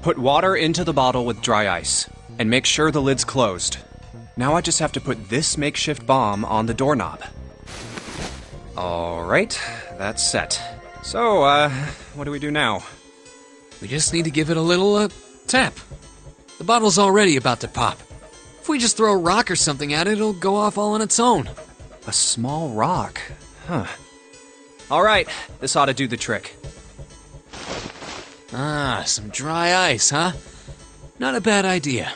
Put water into the bottle with dry ice, and make sure the lid's closed. Now I just have to put this makeshift bomb on the doorknob. Alright, that's set. So, what do we do now? We just need to give it a little, tap. The bottle's already about to pop. If we just throw a rock or something at it, it'll go off all on its own. A small rock? Huh. Alright, this ought to do the trick. Ah, some dry ice, huh? Not a bad idea.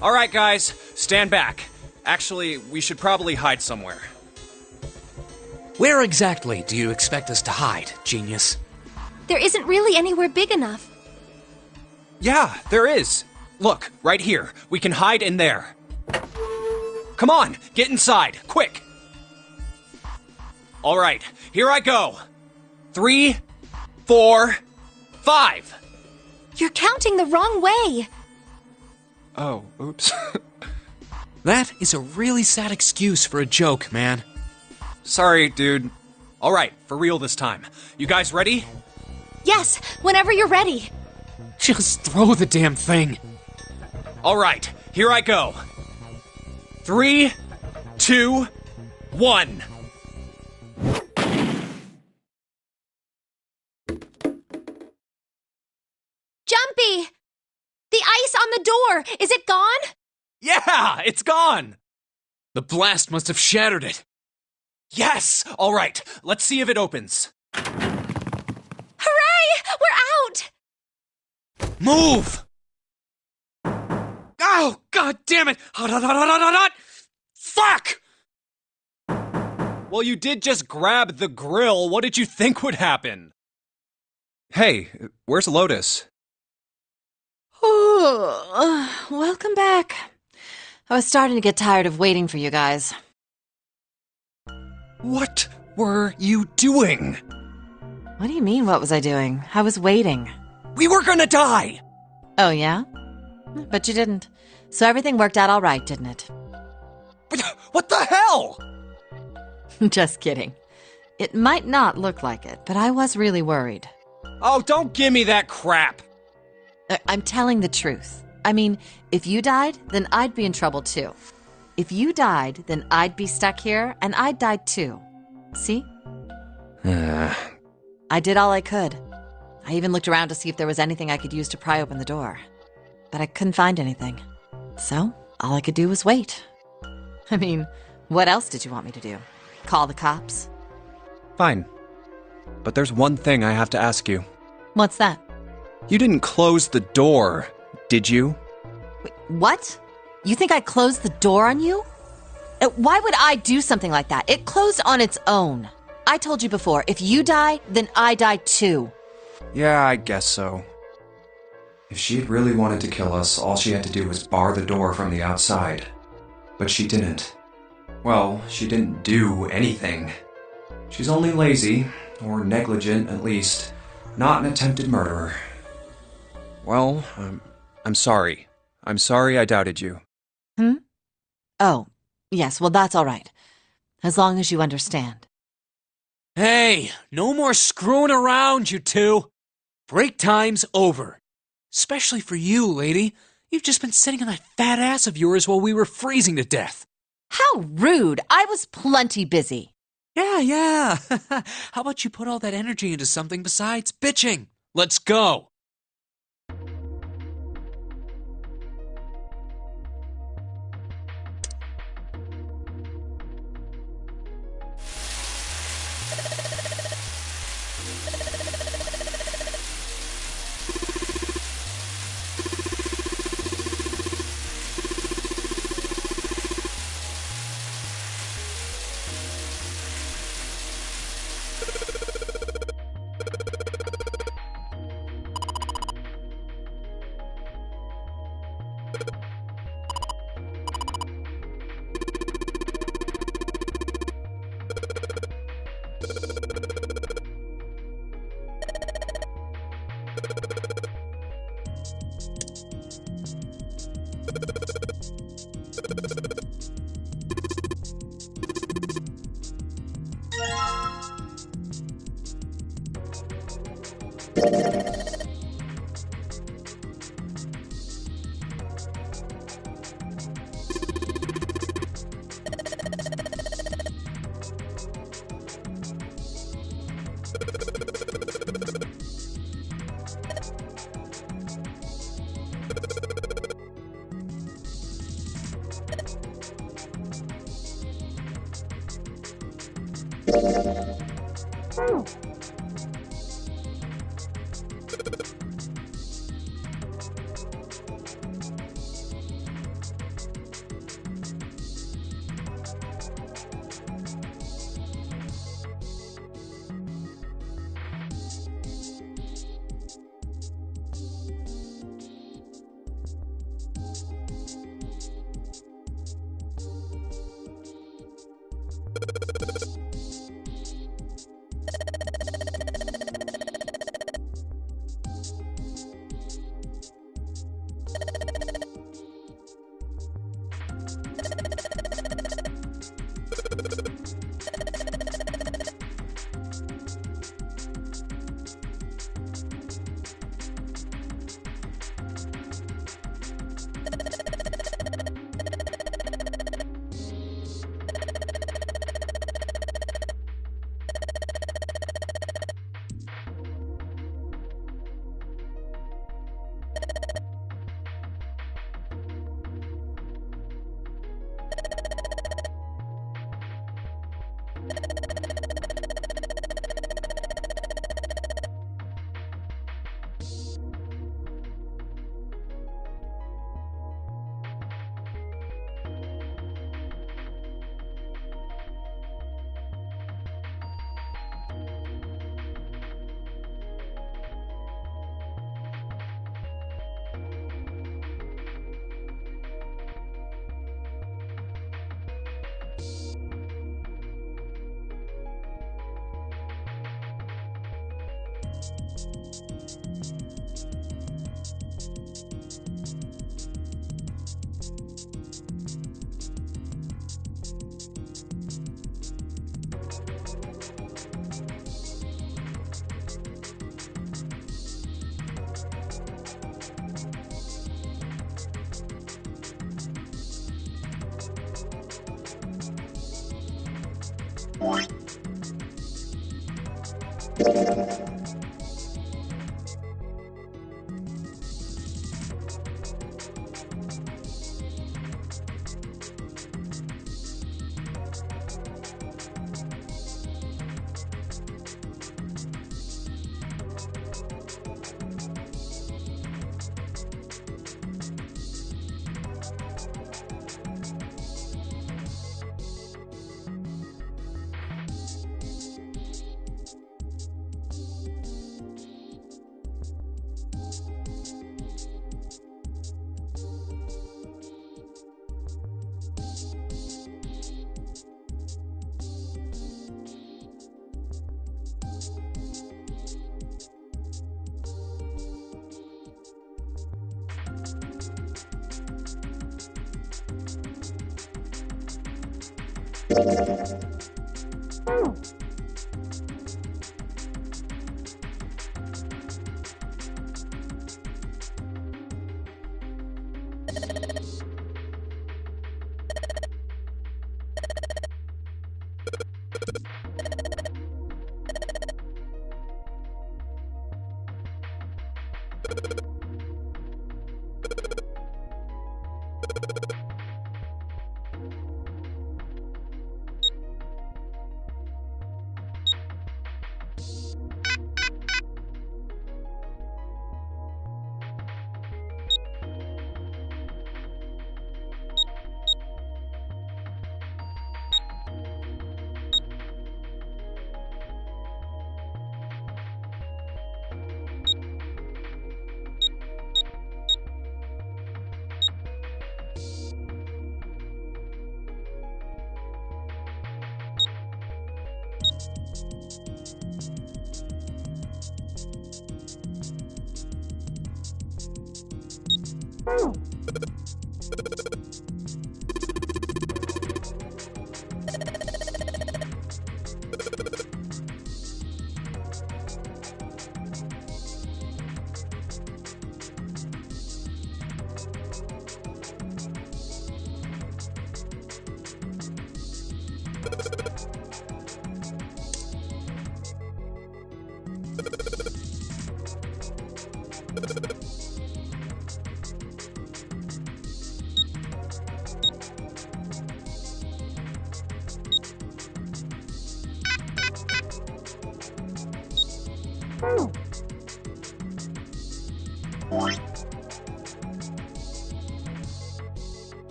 Alright, guys, stand back. Actually, we should probably hide somewhere. Where exactly do you expect us to hide, genius? There isn't really anywhere big enough. Yeah, there is. Look, right here. We can hide in there. Come on, get inside, quick. Alright, here I go. 3, 4, 5. You're counting the wrong way. Oh, oops. That is a really sad excuse for a joke, man. Sorry, dude. Alright, for real this time. You guys ready? Yes, whenever you're ready. Just throw the damn thing. Alright, here I go. 3, 2, 1. Jumpy! The ice on the door, is it gone? Yeah, it's gone! The blast must have shattered it. Yes! Alright, let's see if it opens. Hooray! We're Move! Oh, god damn it! Hot, hot, hot, hot, hot, hot! Fuck! Well, you did just grab the grill. What did you think would happen? Hey, where's Lotus? Welcome back. I was starting to get tired of waiting for you guys. What were you doing? What do you mean, what was I doing? I was waiting. We were gonna die! Oh, yeah? But you didn't. So everything worked out all right, didn't it? What the hell? Just kidding. It might not look like it, but I was really worried. Oh, don't give me that crap! I'm telling the truth. I mean, if you died, then I'd be in trouble too. If you died, then I'd be stuck here, and I'd die too. See? I did all I could. I even looked around to see if there was anything I could use to pry open the door. But I couldn't find anything. So, all I could do was wait. I mean, what else did you want me to do? Call the cops? Fine. But there's one thing I have to ask you. What's that? You didn't close the door, did you? Wait, what? You think I closed the door on you? Why would I do something like that? It closed on its own. I told you before, if you die, then I die too. Yeah, I guess so. If she had really wanted to kill us, all she had to do was bar the door from the outside. But she didn't. Well, she didn't do anything. She's only lazy, or negligent at least, not an attempted murderer. Well, I'm sorry. I'm sorry I doubted you. Oh, yes, well that's all right. As long as you understand. Hey, no more screwing around, you two. Break time's over. Especially for you, lady. You've just been sitting on that fat ass of yours while we were freezing to death. How rude! I was plenty busy. Yeah. How about you put all that energy into something besides bitching? Let's go.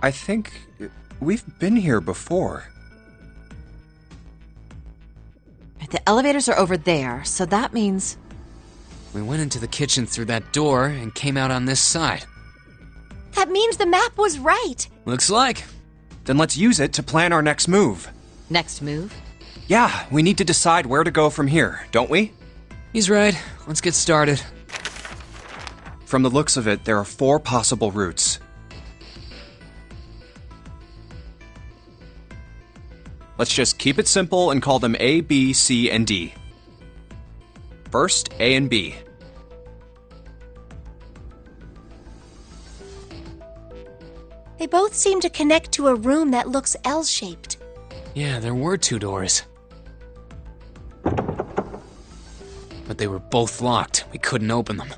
I think we've been here before. The elevators are over there, so that means... We went into the kitchen through that door and came out on this side. That means the map was right. Looks like. Then let's use it to plan our next move. Next move? Yeah, we need to decide where to go from here, don't we? He's right. Let's get started. From the looks of it, there are 4 possible routes. Let's just keep it simple and call them A, B, C, and D. First, A and B. They both seem to connect to a room that looks L-shaped. Yeah, there were 2 doors. But they were both locked. We couldn't open them.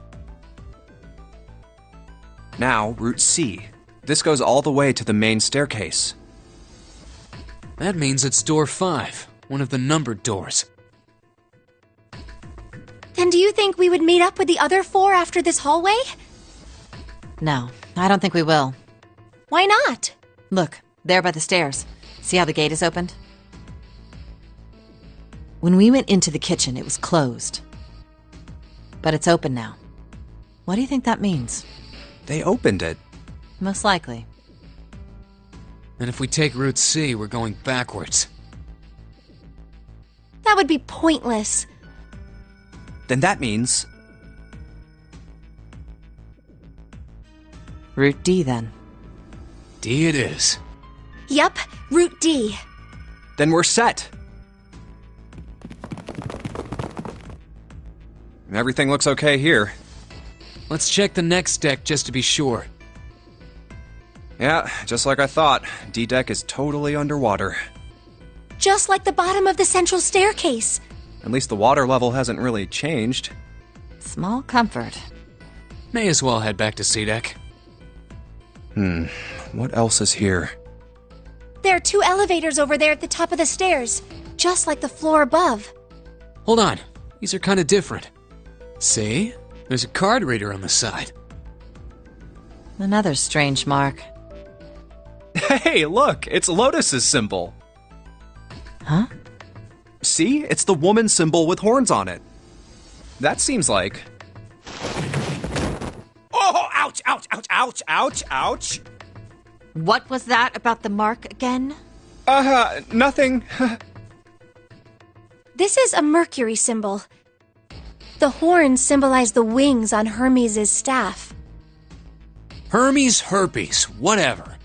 Now, Route C. This goes all the way to the main staircase. That means it's door 5, one of the numbered doors. Then do you think we would meet up with the other 4 after this hallway? No, I don't think we will. Why not? Look, there by the stairs. See how the gate is opened? When we went into the kitchen, it was closed. But it's open now. What do you think that means? They opened it. Most likely. And if we take Route C, we're going backwards. That would be pointless. Then that means... Route D, then. D it is. Yup, Route D. Then we're set. Everything looks okay here. Let's check the next deck just to be sure. Yeah, just like I thought. D-Deck is totally underwater. Just like the bottom of the central staircase. At least the water level hasn't really changed. Small comfort. May as well head back to C-Deck. What else is here? There are 2 elevators over there at the top of the stairs, just like the floor above. Hold on. These are kind of different. See? There's a card reader on the side. Another strange mark. Hey, look! It's Lotus's symbol. Huh? See? It's the woman symbol with horns on it. That seems like... Oh! Ouch! Ouch! Ouch! Ouch! Ouch! Ouch! What was that about the mark again? Nothing. This is a Mercury symbol. The horns symbolize the wings on Hermes' staff. Hermes, herpes, whatever.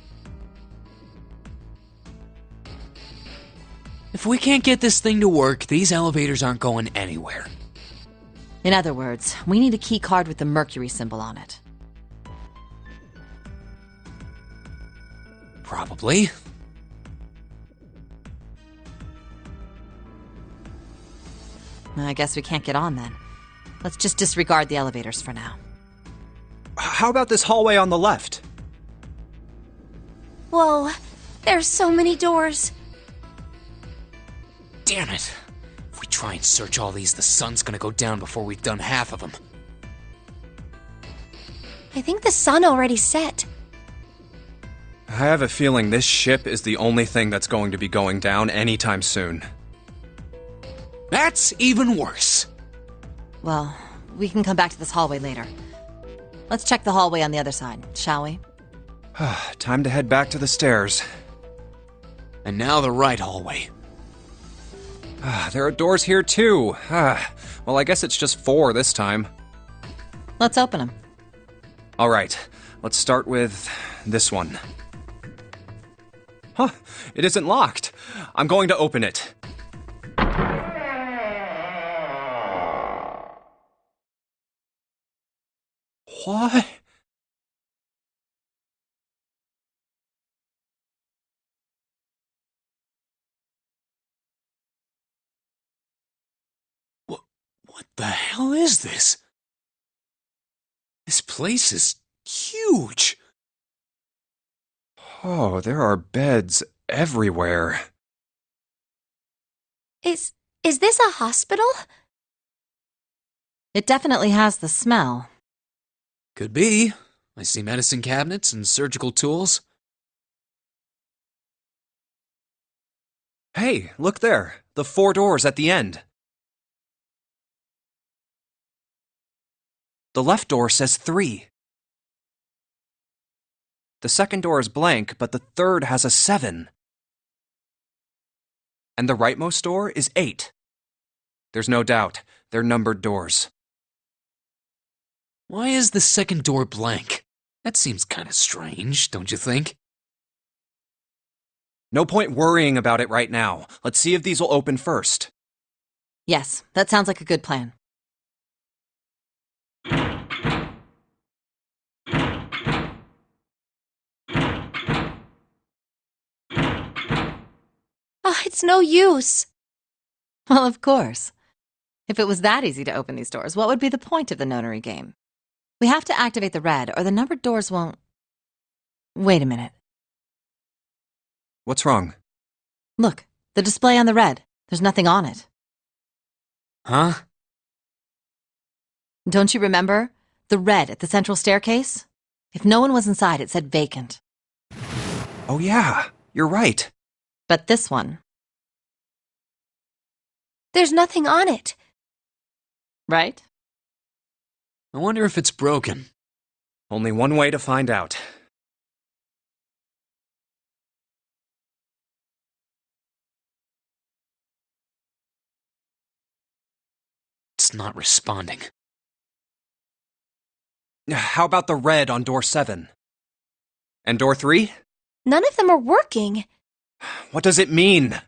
If we can't get this thing to work, these elevators aren't going anywhere. In other words, we need a key card with the Mercury symbol on it. Probably. I guess we can't get on then. Let's just disregard the elevators for now. How about this hallway on the left? Whoa, there's so many doors. Damn it. If we try and search all these, the sun's gonna go down before we've done half of them. I think the sun already set. I have a feeling this ship is the only thing that's going to be going down anytime soon. That's even worse. Well, we can come back to this hallway later. Let's check the hallway on the other side, shall we? Time to head back to the stairs. And now the right hallway. There are doors here too. Well, I guess it's just 4 this time. Let's open them. All right, let's start with this one. Huh, it isn't locked. I'm going to open it. What? What the hell is this? This place is huge. Oh, there are beds everywhere. Is this a hospital? It definitely has the smell. Could be. I see medicine cabinets and surgical tools. Hey, look there. The 4 doors at the end. The left door says 3. The second door is blank, but the third has a 7. And the rightmost door is 8. There's no doubt, they're numbered doors. Why is the second door blank? That seems kind of strange, don't you think? No point worrying about it right now. Let's see if these will open first. Yes, that sounds like a good plan. Oh, it's no use. Well, of course. If it was that easy to open these doors, what would be the point of the Nonary game? We have to activate the red, or the numbered doors won't... Wait a minute. What's wrong? Look, the display on the red. There's nothing on it. Huh? Don't you remember? The red at the central staircase? If no one was inside, it said vacant. Oh yeah, you're right. But this one... There's nothing on it. Right? I wonder if it's broken. Only one way to find out. It's not responding. How about the red on door 7? And door 3? None of them are working. What does it mean?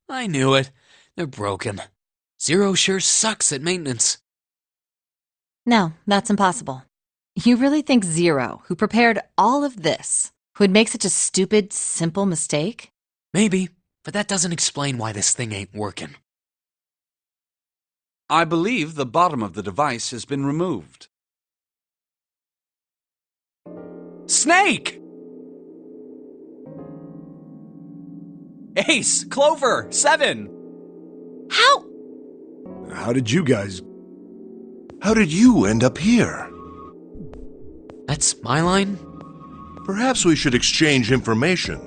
I knew it. They're broken. Zero sure sucks at maintenance. No, that's impossible. You really think Zero, who prepared all of this, would make such a stupid, simple mistake? Maybe, but that doesn't explain why this thing ain't working. I believe the bottom of the device has been removed. Snake! Ace! Clover! 7! How? How did you guys... How did you end up here? That's my line? Perhaps we should exchange information.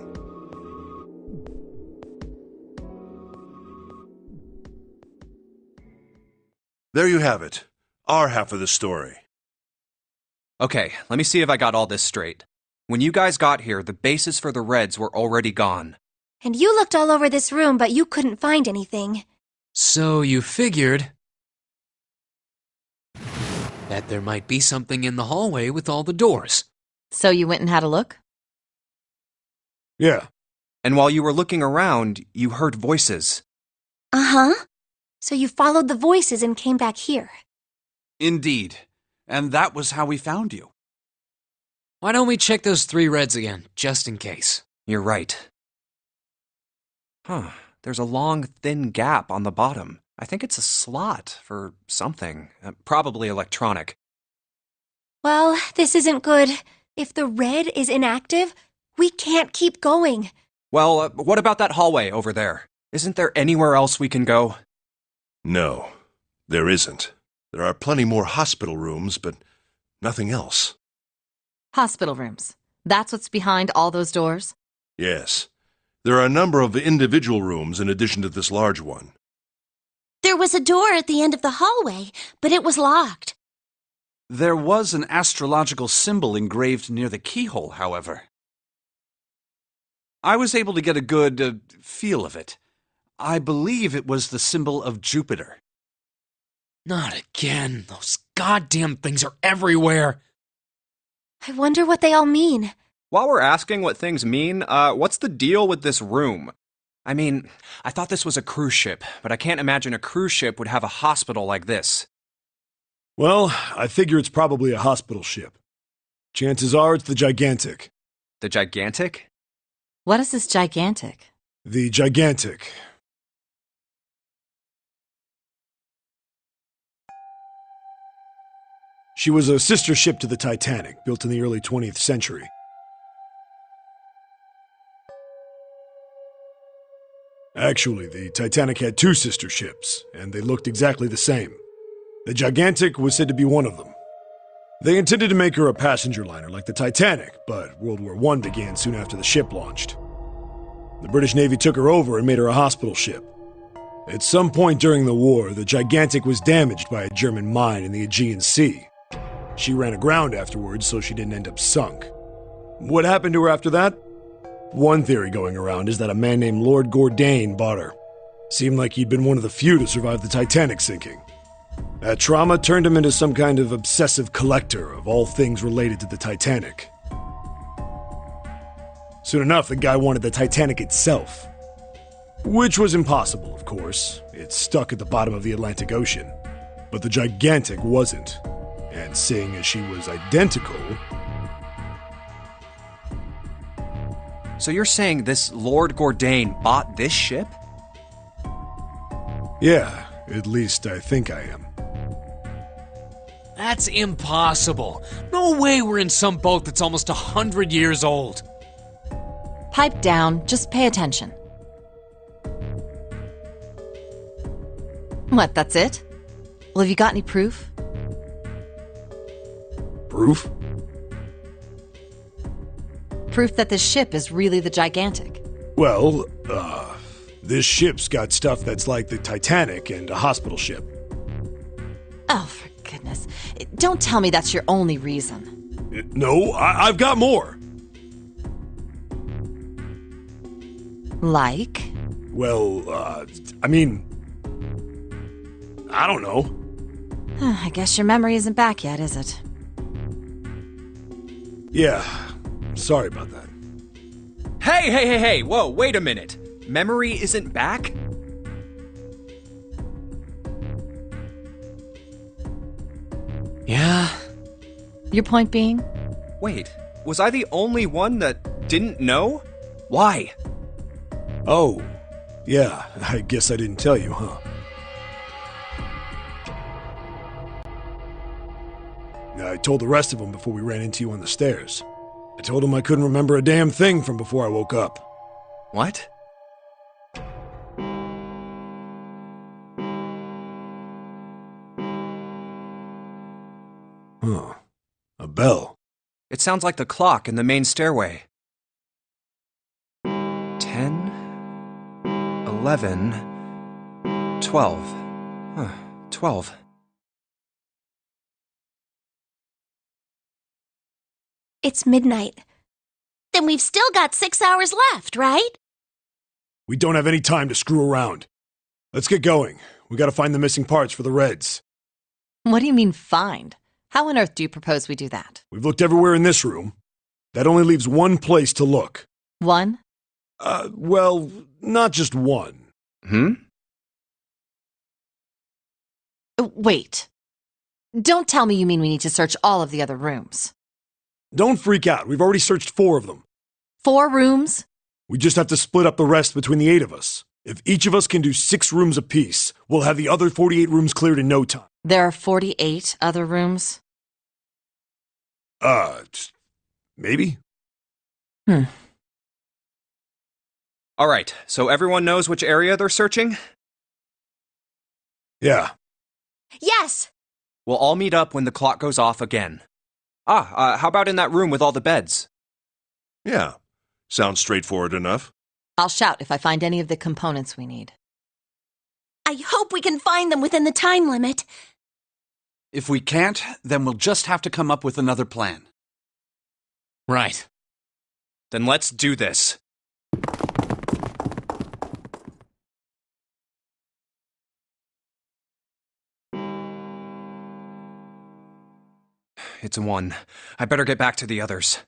There you have it. Our half of the story. Okay, let me see if I got all this straight. When you guys got here, the bases for the Reds were already gone. And you looked all over this room, but you couldn't find anything. So you figured that there might be something in the hallway with all the doors. So you went and had a look? Yeah. And while you were looking around, you heard voices. Uh-huh. So you followed the voices and came back here. Indeed. And that was how we found you. Why don't we check those 3 Reds again, just in case? You're right. Huh. There's a long, thin gap on the bottom. I think it's a slot for something. Probably electronic. Well, this isn't good. If the red is inactive, we can't keep going. Well, what about that hallway over there? Isn't there anywhere else we can go? No, there isn't. There are plenty more hospital rooms, but nothing else. Hospital rooms. That's what's behind all those doors? Yes. There are a number of individual rooms in addition to this large one. There was a door at the end of the hallway, but it was locked. There was an astrological symbol engraved near the keyhole, however. I was able to get a good feel of it. I believe it was the symbol of Jupiter. Not again. Those goddamn things are everywhere. I wonder what they all mean. While we're asking what things mean, what's the deal with this room? I mean, I thought this was a cruise ship, but I can't imagine a cruise ship would have a hospital like this. Well, I figure it's probably a hospital ship. Chances are it's the Gigantic. The Gigantic? What is this gigantic? The Gigantic. She was a sister ship to the Titanic, built in the early 20th century. Actually, the Titanic had 2 sister ships, and they looked exactly the same. The Gigantic was said to be one of them. They intended to make her a passenger liner like the Titanic, but World War I began soon after the ship launched. The British Navy took her over and made her a hospital ship. At some point during the war, the Gigantic was damaged by a German mine in the Aegean Sea. She ran aground afterwards, so she didn't end up sunk. What happened to her after that? One theory going around is that a man named Lord Gourdane bought her. Seemed like he'd been one of the few to survive the Titanic sinking. That trauma turned him into some kind of obsessive collector of all things related to the Titanic. Soon enough, the guy wanted the Titanic itself. Which was impossible, of course. It's stuck at the bottom of the Atlantic Ocean. But the Gigantic wasn't. And seeing as she was identical... So you're saying this Lord Gourdane bought this ship? Yeah, at least I think I am. That's impossible. No way we're in some boat that's almost 100 years old. Pipe down, just pay attention. What, that's it? Well, have you got any proof? Proof? Proof that this ship is really the Gigantic. Well, this ship's got stuff that's like the Titanic and a hospital ship. Oh, for goodness. Don't tell me that's your only reason. No, I've got more. Like? Well, I mean... I don't know. I guess your memory isn't back yet, is it? Yeah, sorry about that. Hey, whoa, wait a minute. Memory isn't back? Yeah. Your point being? Wait, was I the only one that didn't know? Why? Oh, yeah, I guess I didn't tell you, huh? I told the rest of them before we ran into you on the stairs. I told them I couldn't remember a damn thing from before I woke up. What? Huh. A bell. It sounds like the clock in the main stairway. 10, 11, 12. Huh, 12. It's midnight. Then we've still got 6 hours left, right? We don't have any time to screw around. Let's get going. We gotta find the missing parts for the Reds. What do you mean, find? How on earth do you propose we do that? We've looked everywhere in this room. That only leaves one place to look. One? Well, not just one. Wait. Don't tell me you mean we need to search all of the other rooms. Don't freak out. We've already searched 4 of them. 4 rooms? We just have to split up the rest between the 8 of us. If each of us can do 6 rooms apiece, we'll have the other 48 rooms cleared in no time. There are 48 other rooms? Maybe? All right, so everyone knows which area they're searching? Yeah. Yes! We'll all meet up when the clock goes off again. How about in that room with all the beds? Yeah. Sounds straightforward enough. I'll shout if I find any of the components we need. I hope we can find them within the time limit. If we can't, then we'll just have to come up with another plan. Right. Then let's do this. It's 1. I better get back to the others.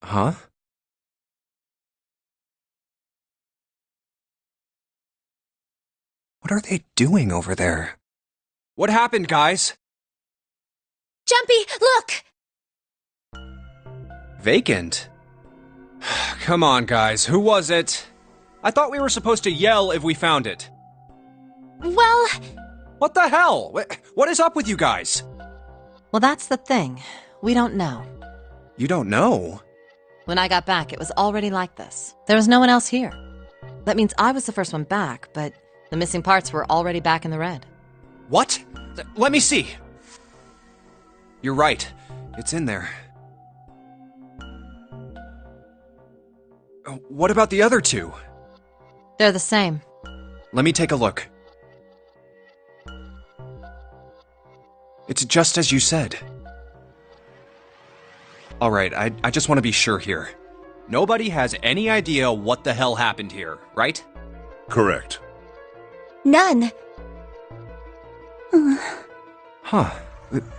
Huh? What are they doing over there? What happened, guys? Jumpy, look! Vacant? Come on, guys. Who was it? I thought we were supposed to yell if we found it. Well... What the hell? What is up with you guys? Well, that's the thing. We don't know. You don't know? When I got back, it was already like this. There was no one else here. That means I was the first one back, but the missing parts were already back in the red. What? Let me see. You're right. It's in there. What about the other 2? They're the same. Let me take a look. It's just as you said. Alright, I just want to be sure here. Nobody has any idea what the hell happened here, right? Correct. None. Huh.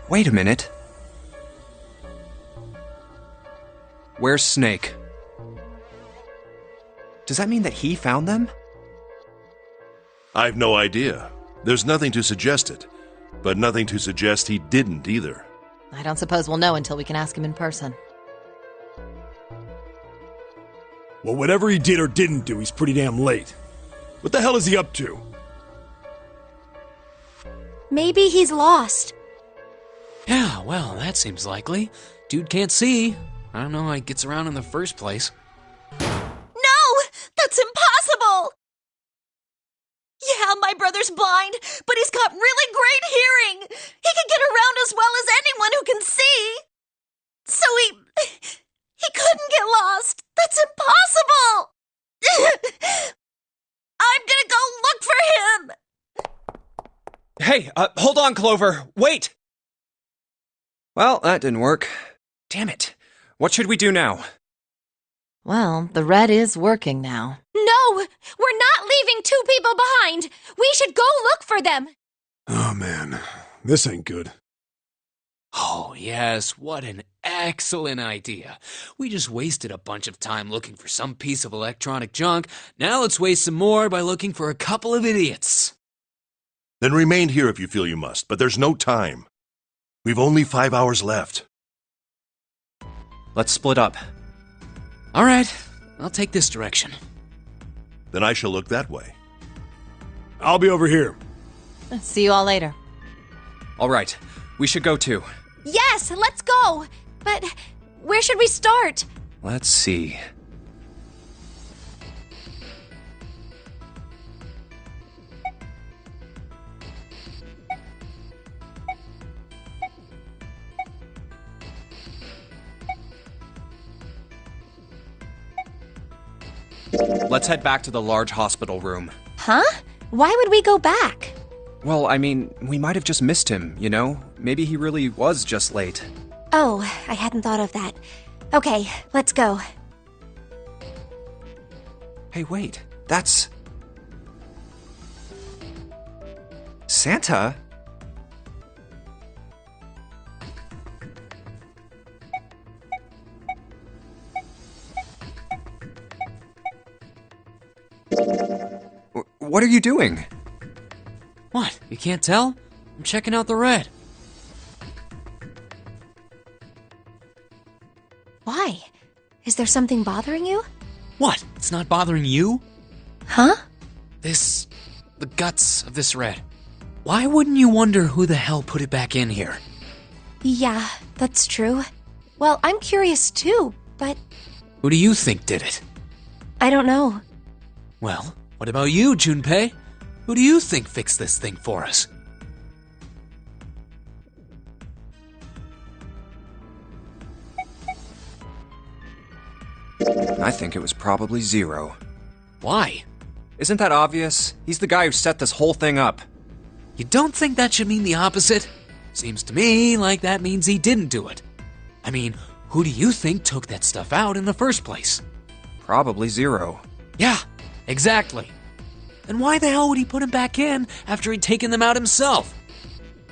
Wait a minute. Where's Snake? Does that mean that he found them? I've no idea. There's nothing to suggest it, but nothing to suggest he didn't either. I don't suppose we'll know until we can ask him in person. Well, whatever he did or didn't do, he's pretty damn late. What the hell is he up to? Maybe he's lost. Yeah, well, that seems likely. Dude can't see. I don't know how he gets around in the first place. No! That's impossible! Yeah, my brother's blind, but he's got really great hearing. He can get around as well as anyone who can see. So he couldn't get lost. That's impossible. I'm gonna go look for him. Hey, hold on, Clover. Wait! Well, that didn't work. Damn it. What should we do now? Well, the red is working now. No! We're not leaving 2 people behind! We should go look for them! Oh, man. This ain't good. Oh, yes, what an excellent idea. We just wasted a bunch of time looking for some piece of electronic junk. Now let's waste some more by looking for a couple of idiots. Then remain here if you feel you must, but there's no time. We've only 5 hours left. Let's split up. All right, I'll take this direction. Then I shall look that way. I'll be over here. See you all later. All right, we should go too. Yes, let's go! But where should we start? Let's see. Let's head back to the large hospital room. Huh? Why would we go back? Well, I mean, we might have just missed him, you know? Maybe he really was just late. Oh, I hadn't thought of that. Okay, let's go. Hey, wait. That's... Santa? What are you doing? What? You can't tell? I'm checking out the red. Why? Is there something bothering you? What? It's not bothering you? Huh? The guts of this red. Why wouldn't you wonder who the hell put it back in here? Yeah, that's true. Well, I'm curious too, but Who do you think did it? I don't know. Well, what about you, Junpei? Who do you think fixed this thing for us? I think it was probably Zero. Why? Isn't that obvious? He's the guy who set this whole thing up. You don't think that should mean the opposite? Seems to me like that means he didn't do it. I mean, who do you think took that stuff out in the first place? Probably Zero. Yeah, exactly. Then why the hell would he put him back in after he'd taken them out himself?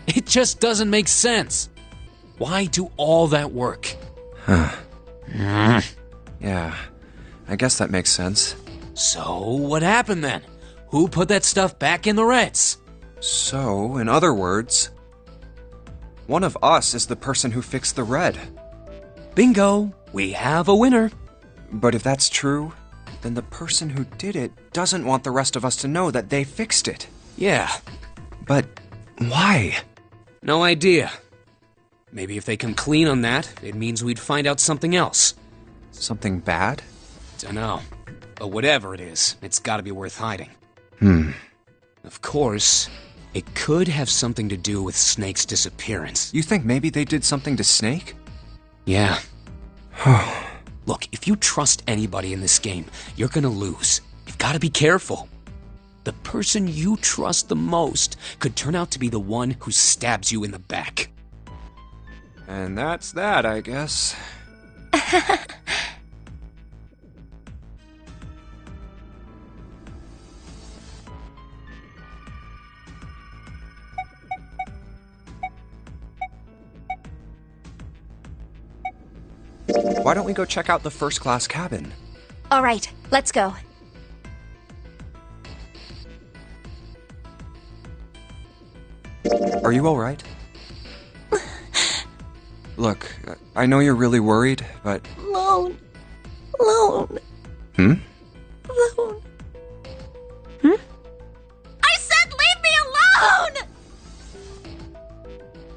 It just doesn't make sense. Why do all that work? Huh. Yeah, I guess that makes sense. So, what happened then? Who put that stuff back in the Reds? So, in other words, one of us is the person who fixed the red. Bingo! We have a winner. But if that's true, then the person who did it doesn't want the rest of us to know that they fixed it. Yeah. But why? No idea. Maybe if they come clean on that, it means we'd find out something else. Something bad? Dunno. But whatever it is, it's gotta be worth hiding. Of course, it could have something to do with Snake's disappearance. You think maybe they did something to Snake? Yeah. Look, if you trust anybody in this game, you're gonna lose. You've gotta be careful. The person you trust the most could turn out to be the one who stabs you in the back. And that's that, I guess. Why don't we go check out the first-class cabin? All right, let's go. Are you all right? Look, I know you're really worried, but... Alone. Hmm? Alone. I said leave me alone!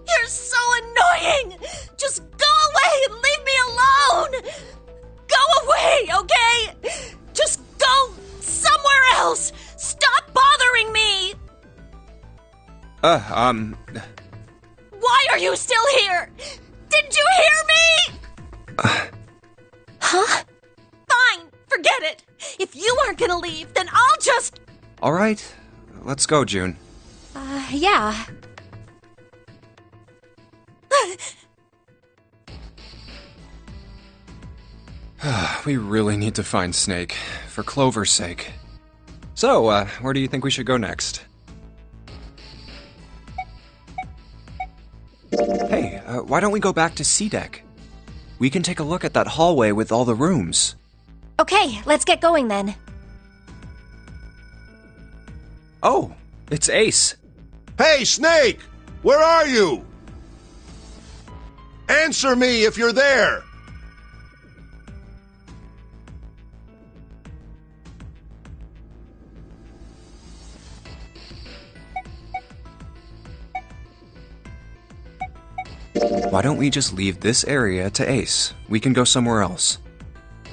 You're so annoying! Just go away and leave me alone! Go away, okay? Just go somewhere else! Stop bothering me! Why are you still here? Didn't you hear me? Huh? Fine, forget it. If you aren't gonna leave, then I'll just... All right, let's go, June. Yeah. We really need to find Snake, for Clover's sake. So, where do you think we should go next? Hey, why don't we go back to C-Deck? We can take a look at that hallway with all the rooms. Okay, let's get going then. Oh, it's Ace. Hey, Snake! Where are you? Answer me if you're there! Why don't we just leave this area to Ace? We can go somewhere else.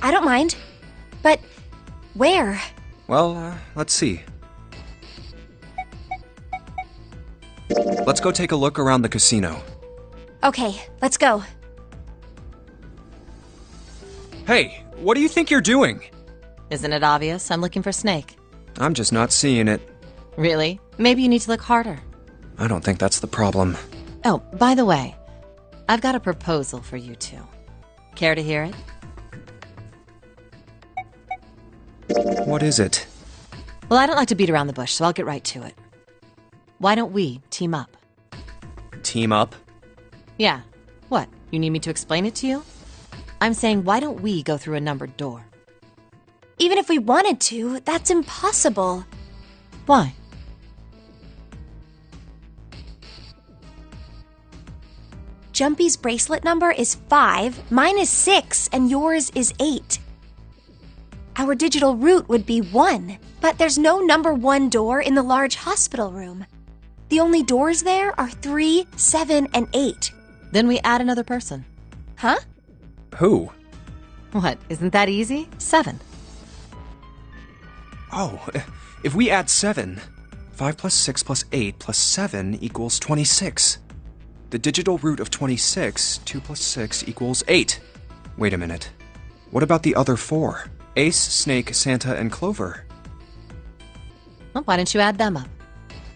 I don't mind. But where? Well, let's see. Let's go take a look around the casino. Okay, let's go. Hey, what do you think you're doing? Isn't it obvious? I'm looking for Snake. I'm just not seeing it. Really? Maybe you need to look harder. I don't think that's the problem. Oh, by the way, I've got a proposal for you two. Care to hear it? What is it? Well, I don't like to beat around the bush, so I'll get right to it. Why don't we team up? Team up? Yeah. What? You need me to explain it to you? I'm saying, why don't we go through a numbered door? Even if we wanted to, that's impossible. Why? Jumpy's bracelet number is 5, mine is 6, and yours is 8. Our digital route would be 1, but there's no number 1 door in the large hospital room. The only doors there are 3, 7, and 8. Then we add another person. Huh? Who? What, isn't that easy? 7. Oh, if we add 7, 5 plus 6 plus 8 plus 7 equals 26. The digital root of 26, 2 plus 6 equals 8. Wait a minute. What about the other 4? Ace, Snake, Santa, and Clover. Well, why don't you add them up?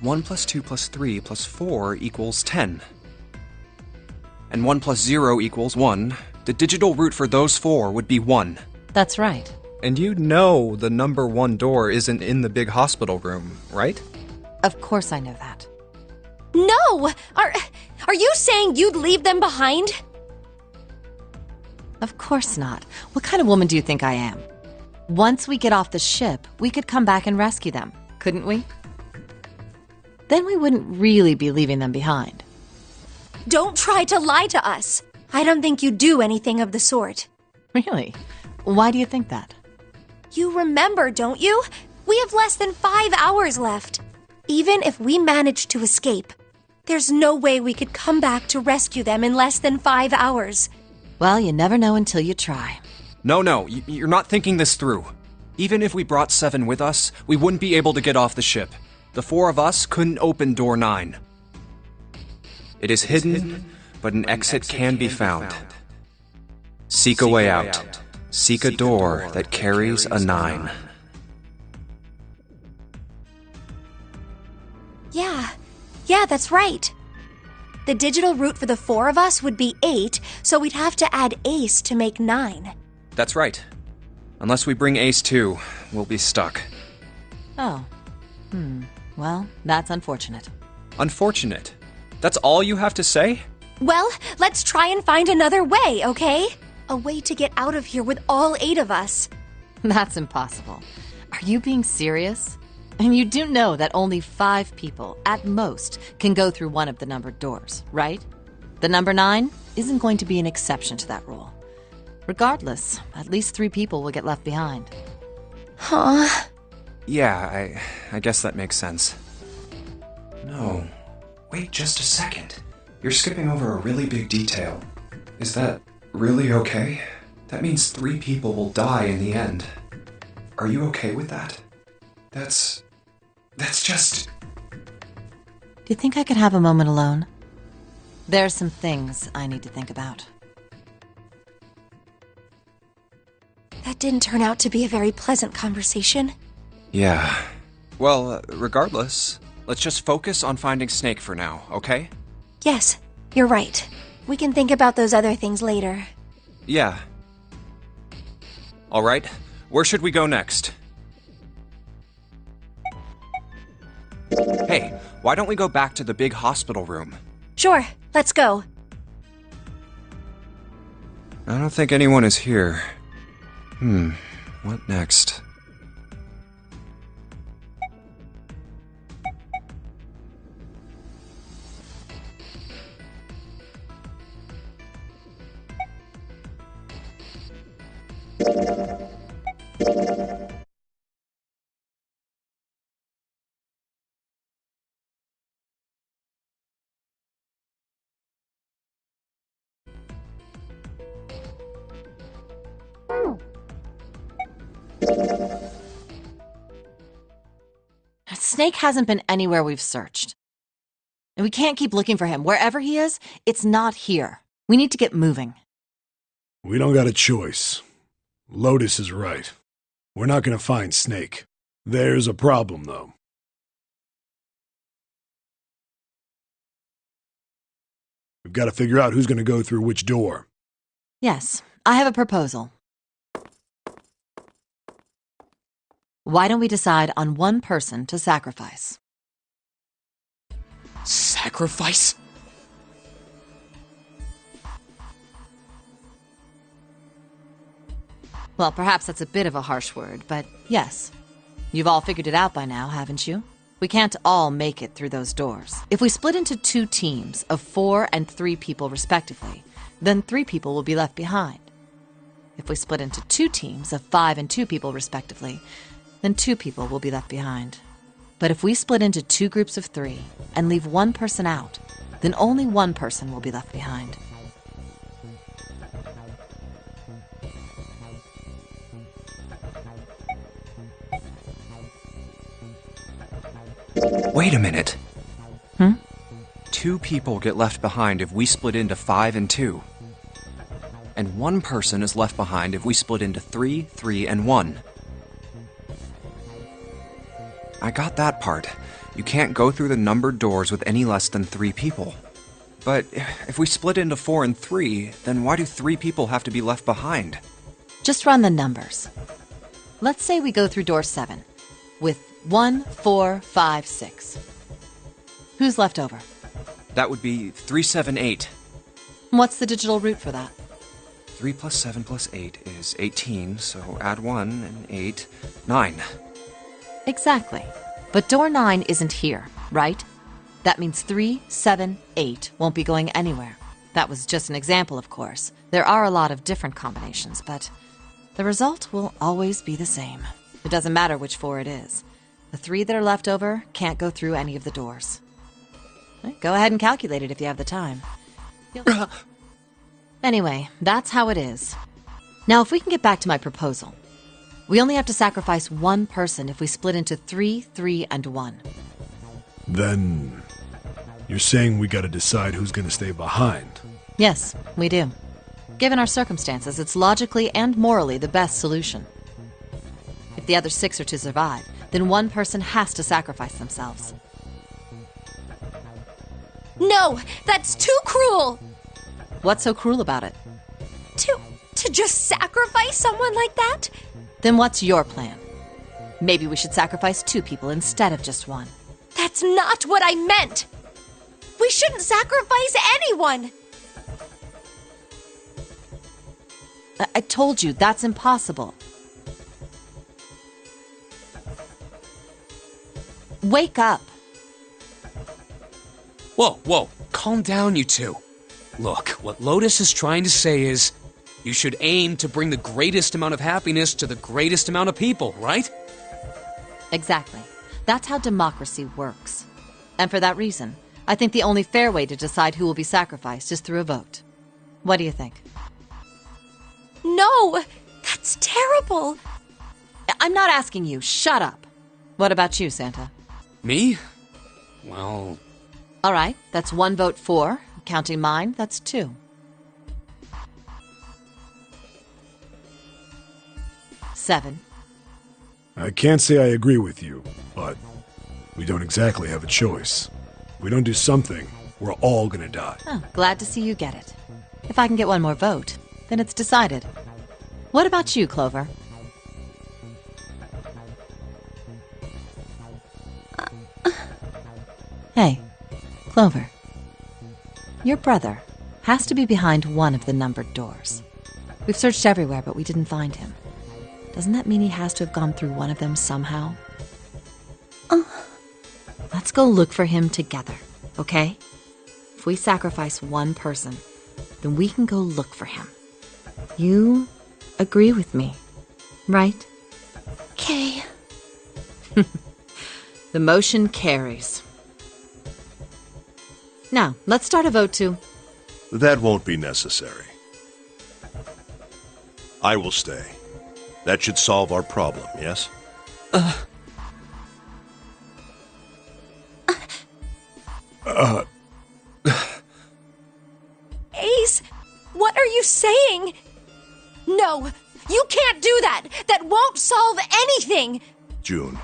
1 plus 2 plus 3 plus 4 equals 10. And 1 plus 0 equals 1. The digital root for those 4 would be 1. That's right. And you know the number 1 door isn't in the big hospital room, right? Of course I know that. No! Are you saying you'd leave them behind? Of course not. What kind of woman do you think I am? Once we get off the ship, we could come back and rescue them, couldn't we? Then we wouldn't really be leaving them behind. Don't try to lie to us. I don't think you'd do anything of the sort. Really? Why do you think that? You remember, don't you? We have less than 5 hours left. Even if we manage to escape, there's no way we could come back to rescue them in less than 5 hours. Well, you never know until you try. No, you're not thinking this through. Even if we brought 7 with us, we wouldn't be able to get off the ship. The 4 of us couldn't open door 9. It is hidden, but an exit can be found. Seek a way out. Seek a door that carries a 9. Yeah, that's right. The digital route for the 4 of us would be 8, so we'd have to add Ace to make 9. That's right. Unless we bring Ace too, we'll be stuck. Oh. Well, that's unfortunate. Unfortunate. That's all you have to say? Well, let's try and find another way, okay? A way to get out of here with all 8 of us. That's impossible. Are you being serious? And you do know that only 5 people, at most, can go through one of the numbered doors, right? The number 9 isn't going to be an exception to that rule. Regardless, at least 3 people will get left behind. Huh? Yeah, I guess that makes sense. No. Wait just a second. You're skipping over a really big detail. Is that really okay? That means 3 people will die in the end. Are you okay with that? That's just... Do you think I could have a moment alone? There are some things I need to think about. That didn't turn out to be a very pleasant conversation. Yeah. Well, regardless, let's just focus on finding Snake for now, okay? Yes, you're right. We can think about those other things later. Yeah. All right, where should we go next? Hey, why don't we go back to the big hospital room? Sure, let's go. I don't think anyone is here. What next? Snake hasn't been anywhere we've searched. And we can't keep looking for him. Wherever he is, it's not here. We need to get moving. We don't got a choice. Lotus is right. We're not gonna find Snake. There's a problem, though. We've got to figure out who's gonna go through which door. Yes, I have a proposal. Why don't we decide on one person to sacrifice? Sacrifice? Well, perhaps that's a bit of a harsh word, but yes. You've all figured it out by now, haven't you? We can't all make it through those doors. If we split into 2 teams of 4 and 3 people respectively, then 3 people will be left behind. If we split into 2 teams of 5 and 2 people respectively, then 2 people will be left behind. But if we split into 2 groups of 3 and leave 1 person out, then only 1 person will be left behind. Wait a minute. 2 people get left behind if we split into 5 and 2. And 1 person is left behind if we split into 3, 3, and 1. I got that part. You can't go through the numbered doors with any less than 3 people. But if we split into 4 and 3, then why do 3 people have to be left behind? Just run the numbers. Let's say we go through door 7 with 1, 4, 5, 6. Who's left over? That would be 3, 7, 8. What's the digital root for that? 3 plus 7 plus 8 is 18, so add 1 and 8, 9. Exactly. But door 9 isn't here, right? That means 3, 7, 8 won't be going anywhere. That was just an example, of course. There are a lot of different combinations, but the result will always be the same. It doesn't matter which 4 it is. The 3 that are left over can't go through any of the doors. Go ahead and calculate it if you have the time. Anyway, that's how it is. Now, if we can get back to my proposal, we only have to sacrifice 1 person if we split into 3, 3, and 1. Then you're saying we gotta decide who's gonna stay behind. Yes, we do. Given our circumstances, it's logically and morally the best solution. If the other 6 are to survive, then 1 person has to sacrifice themselves. No, that's too cruel! What's so cruel about it? To just sacrifice someone like that? Then what's your plan? Maybe we should sacrifice 2 people instead of just 1. That's not what I meant! We shouldn't sacrifice anyone! I told you, that's impossible. Wake up. Whoa, calm down, you two. Look, what Lotus is trying to say is, you should aim to bring the greatest amount of happiness to the greatest amount of people, right? Exactly. That's how democracy works. And for that reason, I think the only fair way to decide who will be sacrificed is through a vote. What do you think? No! That's terrible! I'm not asking you. Shut up. What about you, Santa? Me? Well... All right, that's 1 vote for. Counting mine, that's 2. 7. I can't say I agree with you, but we don't exactly have a choice. If we don't do something, we're all gonna die. Oh, glad to see you get it. If I can get 1 more vote, then it's decided. What about you, Clover? Hey, Clover. Your brother has to be behind 1 of the numbered doors. We've searched everywhere, but we didn't find him. Doesn't that mean he has to have gone through 1 of them somehow? Let's go look for him together, okay? If we sacrifice 1 person, then we can go look for him. You agree with me, right? Okay. The motion carries. Now, let's start a vote too. That won't be necessary. I will stay. That should solve our problem, yes? Ace, what are you saying? No, You can't do that! That won't solve anything! June,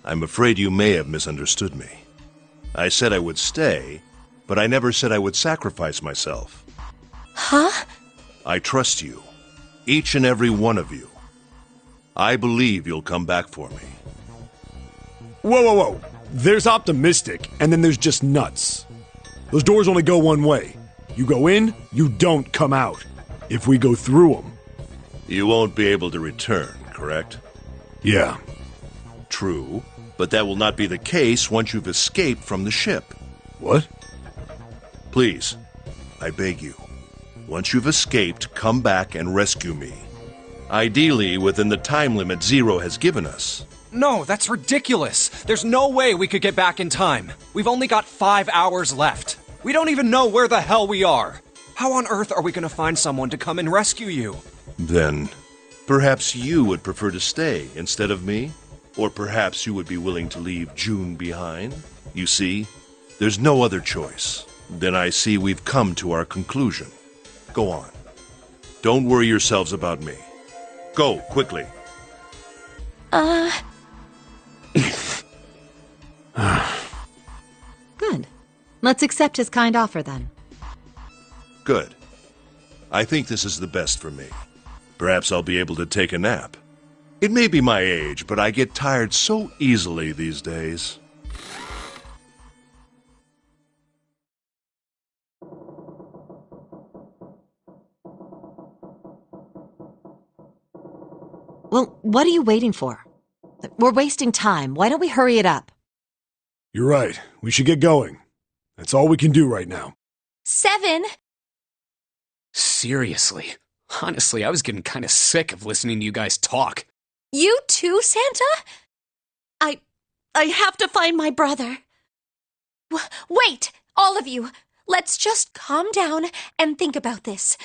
I'm afraid you may have misunderstood me. I said I would stay, but I never said I would sacrifice myself. Huh? I trust you. Each and every one of you. I believe you'll come back for me. Whoa, whoa, whoa. There's optimistic, and then there's just nuts. Those doors only go one way. You go in, you don't come out. If we go through them. You won't be able to return, correct? Yeah. True, but that will not be the case once you've escaped from the ship. What? Please, I beg you. Once you've escaped, come back and rescue me. Ideally, within the time limit Zero has given us. No, that's ridiculous. There's no way we could get back in time. We've only got 5 hours left. We don't even know where the hell we are. How on earth are we going to find someone to come and rescue you? Then, perhaps you would prefer to stay instead of me? Or perhaps you would be willing to leave June behind? You see, there's no other choice. Then I see we've come to our conclusion. Go on. Don't worry yourselves about me. Go, quickly. Good. Let's accept his kind offer then. Good. I think this is the best for me. Perhaps I'll be able to take a nap. It may be my age, but I get tired so easily these days. Well, what are you waiting for? We're wasting time. Why don't we hurry it up? You're right. We should get going. That's all we can do right now. 7. Seriously. Honestly, I was getting kind of sick of listening to you guys talk. You too, Santa? I have to find my brother. Wait, all of you. Let's just calm down and think about this.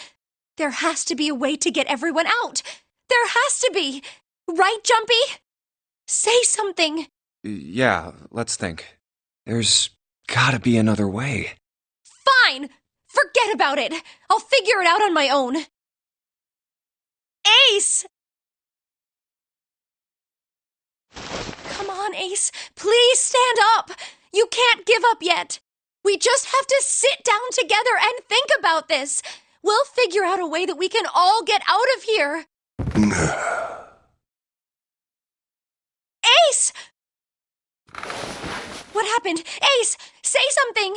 There has to be a way to get everyone out. There has to be. Right, Jumpy? Say something. Yeah, let's think. There's gotta be another way. Fine. Forget about it. I'll figure it out on my own. Ace! Come on, Ace. Please stand up. You can't give up yet. We just have to sit down together and think about this. We'll figure out a way that we can all get out of here. Ace! What happened? Ace, say something.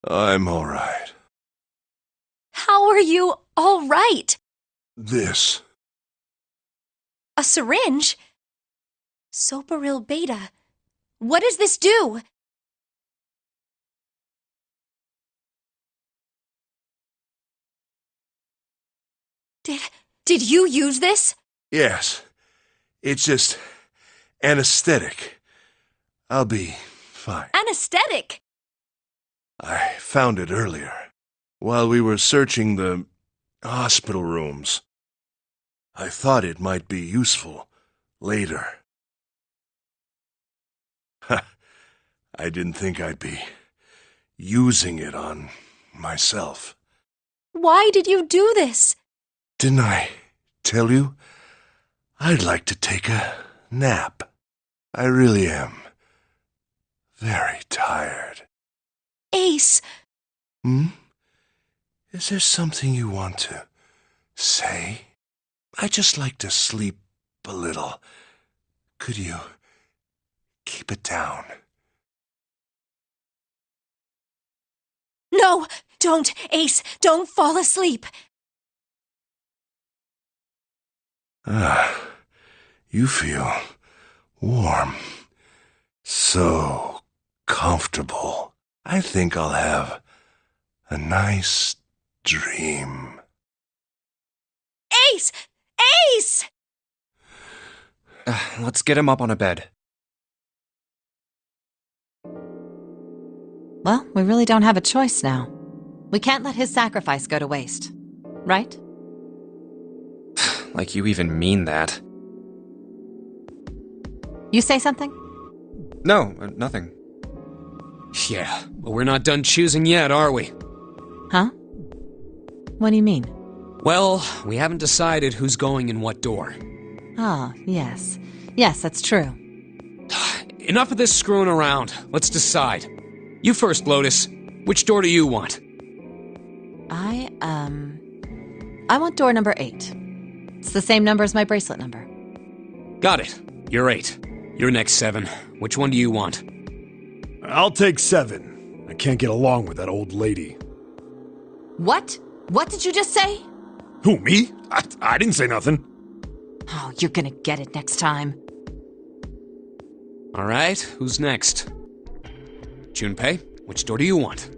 I'm all right. How are you all right? This. A syringe? Soparil beta. What does this do? Did you use this? Yes. It's just anesthetic. I'll be fine. Anesthetic? I found it earlier, while we were searching the hospital rooms. I thought it might be useful later. I didn't think I'd be using it on myself. Why did you do this? Didn't I tell you? I'd like to take a nap. I really am very tired. Ace. Is there something you want to say? I'd just like to sleep a little. Could you keep it down? No, don't, Ace. Don't fall asleep. You feel warm. So comfortable. I think I'll have a nice dream. Ace! Ace! Let's get him up on a bed. Well, we really don't have a choice now. We can't let his sacrifice go to waste. Right? Like you even mean that. You say something? No, nothing. Yeah, but we're not done choosing yet, are we? Huh? What do you mean? Well, we haven't decided who's going in what door. Oh, yes. Yes, that's true. Enough of this screwing around. Let's decide. You first, Lotus. Which door do you want? I want door number 8. It's the same number as my bracelet number. Got it. You're 8. You're next, 7. Which one do you want? I'll take 7. I can't get along with that old lady. What? What did you just say? Who, me? I didn't say nothing. Oh, you're gonna get it next time. All right, who's next? Junpei, which door do you want?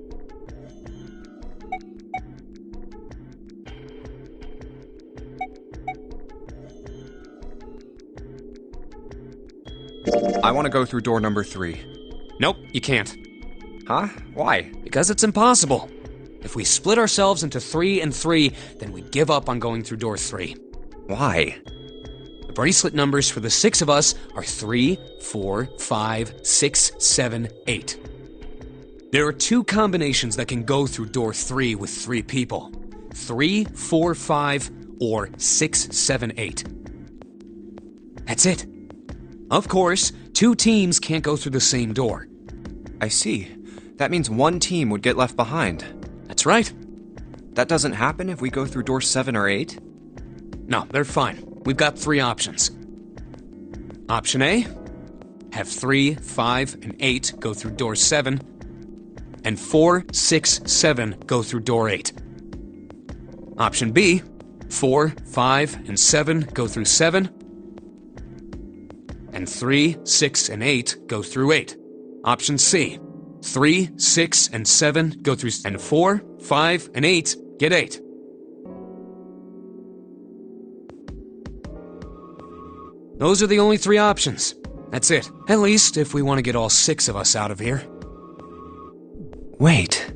I want to go through door number 3. Nope, you can't. Huh? Why? Because it's impossible. If we split ourselves into 3 and 3, then we'd give up on going through door 3. Why? The bracelet numbers for the 6 of us are 3, 4, 5, 6, 7, 8. There are 2 combinations that can go through door 3 with 3 people. 3, 4, 5, or 6, 7, 8. That's it. Of course, 2 teams can't go through the same door. I see. That means one team would get left behind. That's right. That doesn't happen if we go through door 7 or 8? No, they're fine. We've got 3 options. Option A, have 3, 5, and 8 go through door 7, and 4, 6, 7 go through door 8. Option B, 4, 5, and 7 go through 7, and 3, 6, and 8 go through 8. Option C, 3, 6, and 7 go through, and 4, 5, and 8 get 8. Those are the only 3 options. That's it. At least if we want to get all 6 of us out of here. Wait.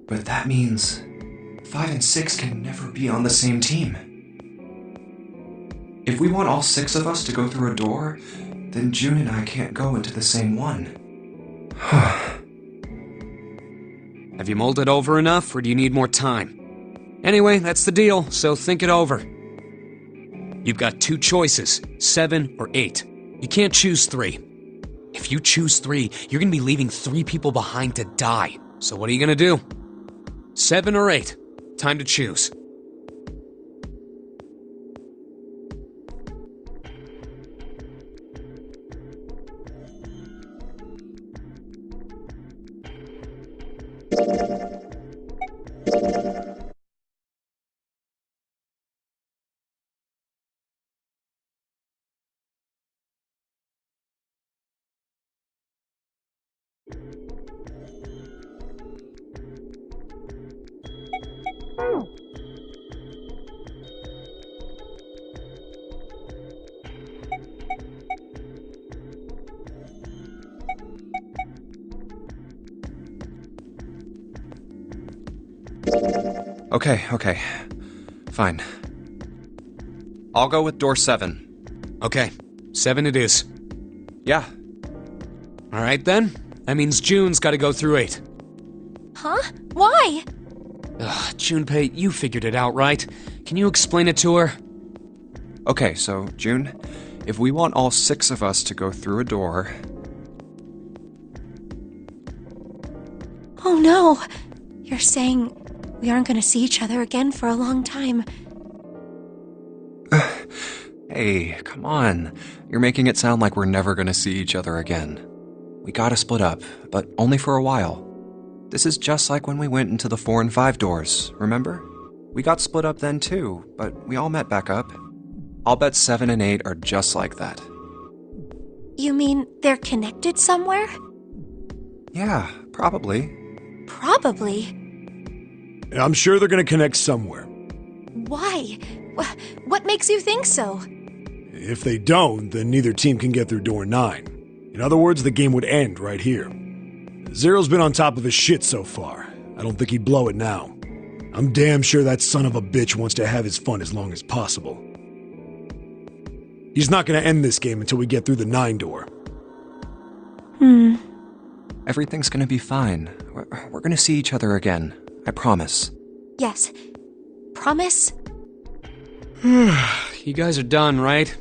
But that means 5 and 6 can never be on the same team. If we want all 6 of us to go through a door, then June and I can't go into the same one. Have you mulled it over enough, or do you need more time? Anyway, that's the deal, so think it over. You've got 2 choices, 7 or 8. You can't choose 3. If you choose 3, you're gonna be leaving 3 people behind to die. So what are you gonna do? 7 or 8? Time to choose. Okay. Fine. I'll go with door 7. Okay, 7 it is. Yeah. All right then. That means June's got to go through 8. Huh? Why? Ugh, Junpei, you figured it out, right? Can you explain it to her? Okay, so, June, if we want all 6 of us to go through a door... Oh no! You're saying we aren't gonna see each other again for a long time. Hey, come on. You're making it sound like we're never gonna see each other again. We gotta split up, but only for a while. This is just like when we went into the 4 and 5 doors, remember? We got split up then too, but we all met back up. I'll bet 7 and 8 are just like that. You mean they're connected somewhere? Yeah, probably. Probably. I'm sure they're gonna connect somewhere. Why? What makes you think so? If they don't, then neither team can get through door 9. In other words, the game would end right here. Zero's been on top of his shit so far. I don't think he'd blow it now. I'm damn sure that son of a bitch wants to have his fun as long as possible. He's not gonna end this game until we get through the 9 door. Everything's gonna be fine. We're gonna see each other again. I promise. Yes. Promise? You guys are done, right?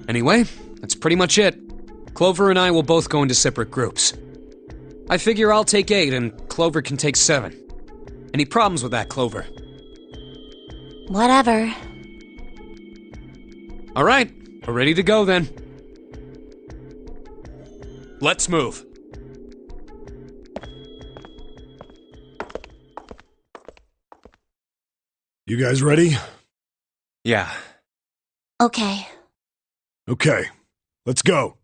Anyway, that's pretty much it. Clover and I will both go into separate groups. I figure I'll take 8 and Clover can take 7. Any problems with that, Clover? Whatever. Alright, we're ready to go then. Let's move. You guys ready? Yeah. Okay. Okay, let's go.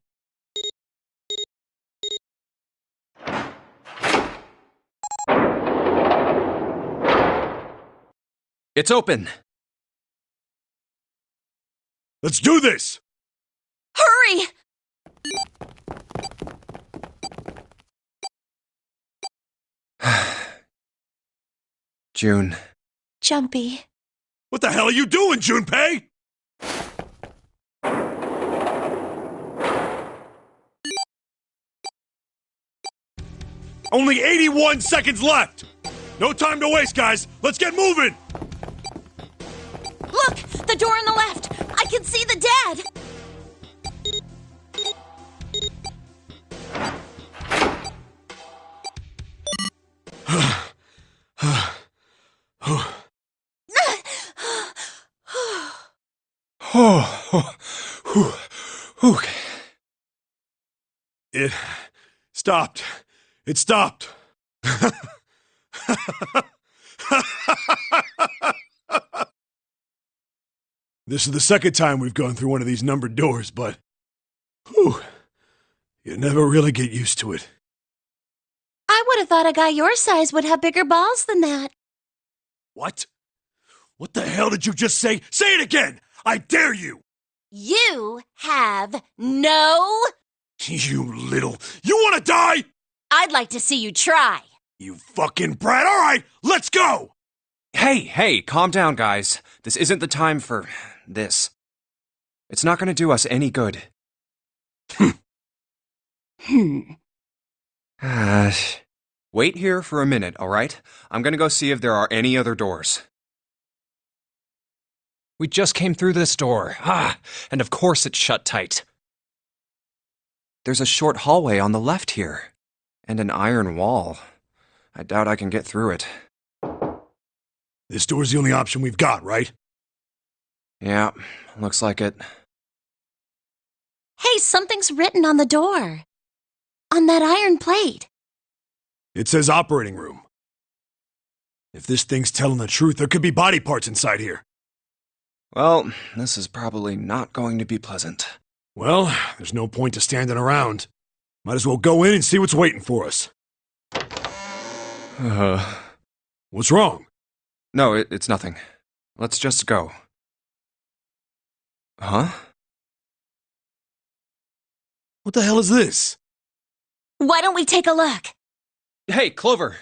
It's open. Let's do this! Hurry! June. Jumpy. What the hell are you doing, Junpei? Only 81 seconds left! No time to waste, guys! Let's get moving! Look! The door on the left! I can see the dead! It stopped. It stopped. This is the second time we've gone through one of these numbered doors, but whew, you never really get used to it. I would have thought a guy your size would have bigger balls than that. What? What the hell did you just say? Say it again! I dare you! You have no... You little... You wanna die? I'd like to see you try. You fucking brat! Alright, let's go! Hey, calm down, guys. This isn't the time for this. It's not gonna do us any good. Wait here for a minute, alright? I'm gonna go see if there are any other doors. We just came through this door. And of course it's shut tight. There's a short hallway on the left here. And an iron wall. I doubt I can get through it. This door's the only option we've got, right? Yeah, looks like it. Hey, something's written on the door. On that iron plate. It says operating room. If this thing's telling the truth, there could be body parts inside here. Well, this is probably not going to be pleasant. Well, there's no point to standing around. Might as well go in and see what's waiting for us. What's wrong? No, it's nothing. Let's just go. Huh? What the hell is this? Why don't we take a look? Hey, Clover!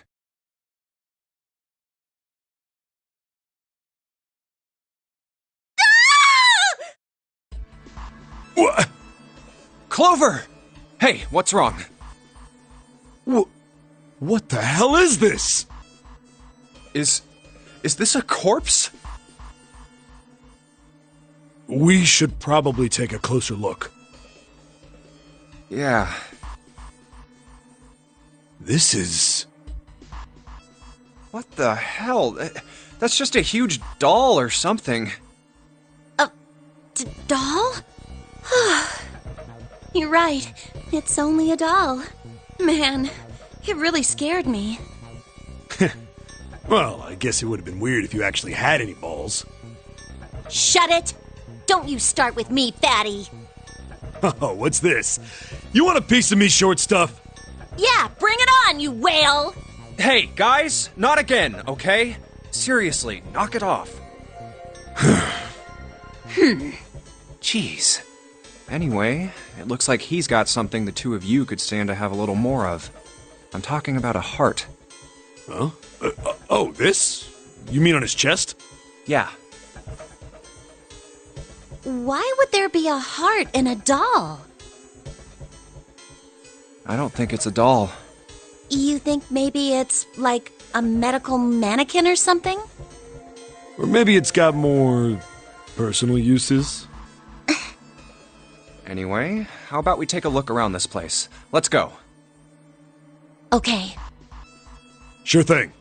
What? Clover! Hey, what's wrong? What the hell is this? Is this a corpse? We should probably take a closer look. Yeah. This is... What the hell? That's just a huge doll or something. Doll? You're right. It's only a doll. Man, it really scared me. Well, I guess it would have been weird if you actually had any balls. Shut it! Don't you start with me, fatty! Oh, what's this? You want a piece of me, short stuff? Yeah, bring it on, you whale! Hey, guys, not again, okay? Seriously, knock it off. Jeez. Anyway, it looks like he's got something the two of you could stand to have a little more of. I'm talking about a heart. Huh? Oh, this? You mean on his chest? Yeah. Why would there be a heart in a doll? I don't think it's a doll. You think maybe it's, like, A medical mannequin or something? Or maybe it's got more personal uses. Anyway, how about we take a look around this place? Let's go. Okay. Sure thing.